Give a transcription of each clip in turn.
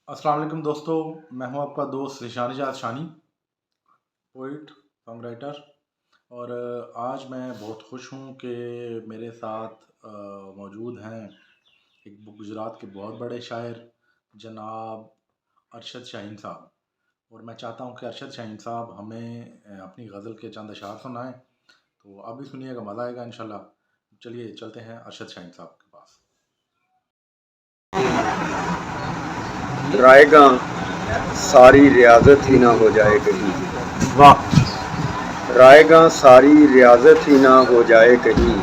السلام علیکم دوستو، میں ہوں آپ کا دوست ذیشان اجاز شانی، پوئٹ، سانگ رائٹر، اور آج میں بہت خوش ہوں کہ میرے ساتھ موجود ہیں ایک گجرات کے بہت بڑے شاعر جناب ارشد شاہین صاحب، اور میں چاہتا ہوں کہ ارشد شاہین صاحب ہمیں اپنی غزل کے چند اشعار سنائیں، تو اب بھی سنیے گا، مزہ آئے گا انشاءاللہ۔ چلیے چلتے ہیں ارشد شاہین صاحب کے پاس۔ رائے گاں ساری ریاضت ہی نہ ہو جائے کہیں، واہ، رائے گاں ساری ریاضت ہی نہ ہو جائے کہیں،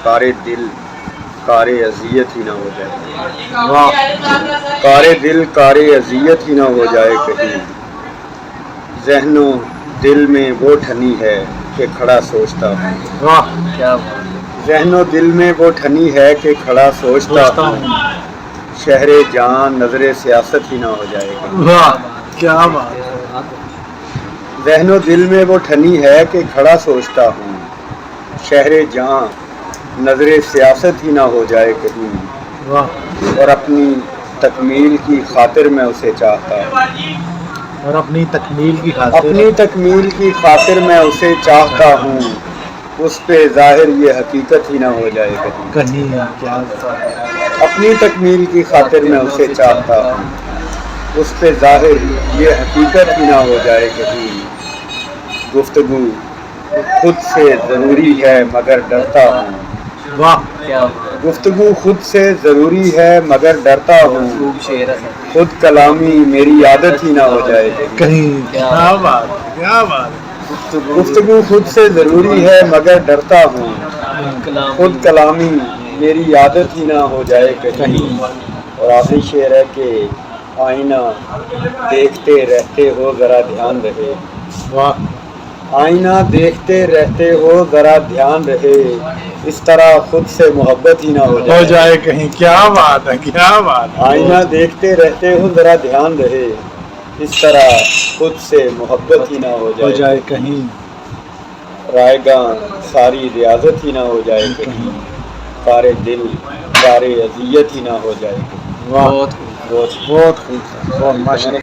کار دل کار اذیت ہی نہ ہو جائے، واہ، کار دل کار اذیت ہی نہ ہو جائے کہیں، ذہن و دل میں وہ ٹھنی ہے کہ کھڑا سوچتا ہوں، واہ، کیا بات، ذہن و دل میں وہ ٹھنی ہے کہ کھڑا سوچتا ہوں، شہر جان نظر سیاست ہی نہ ہو جائے کہیں، واہ، کیا بات، ذہن و دل میں وہ ٹھنی ہے کہ کھڑا سوچتا ہوں، شہر جاں نظر سیاست ہی نہ ہو جائے کہیں، واہ، اور اپنی تکمیل کی خاطر میں اسے چاہتا ہوں، اور اپنی تکمیل کی خاطر، اپنی تکمیل کی خاطر میں اسے چاہتا ہوں، اس پہ ظاہر یہ حقیقت ہی نہ ہو جائے کہیں، کہیں، کیا بات، اپنی تکمیل کی خاطر میں اسے چاہتا ہوں، اس پہ ظاہر یہ حقیقت ہی نہ ہو جائے کہیں، گفتگو خود سے ضروری ہے مگر ڈرتا ہوں، واہ، کیا بات، گفتگو خود سے ضروری ہے مگر ڈرتا ہوں، خود کلامی میری عادت ہی نہ ہو جائے کہیں، کہیں، کیا بات، کیا بات، گفتگو خود سے ضروری ہے مگر ڈرتا ہوں، خود کلامی میری عادت ہی نہ ہو جائے کہیں، اور آخری شعر ہے کہ آئینہ دیکھتے رہتے ہو ذرا دھیان رہے، واہ، آئینہ دیکھتے رہتے ہو ذرا دھیان رہے، اس طرح خود سے محبت ہی نہ ہو ہو جائے، جائے کہیں، کیا بات ہے، کیا بات، آئینہ دیکھتے رہتے ہو ذرا دھیان رہے، اس طرح خود سے محبت ہی نہ ہو ہو جائے، جائے کہیں، رائے گاں ساری ریاضت ہی نہ ہو جائے کہیں، کار دل کار اذیت ہی نہ ہو جائے کہیں۔ واہ، بہت بہت خوب، بہت ماشاء اللہ۔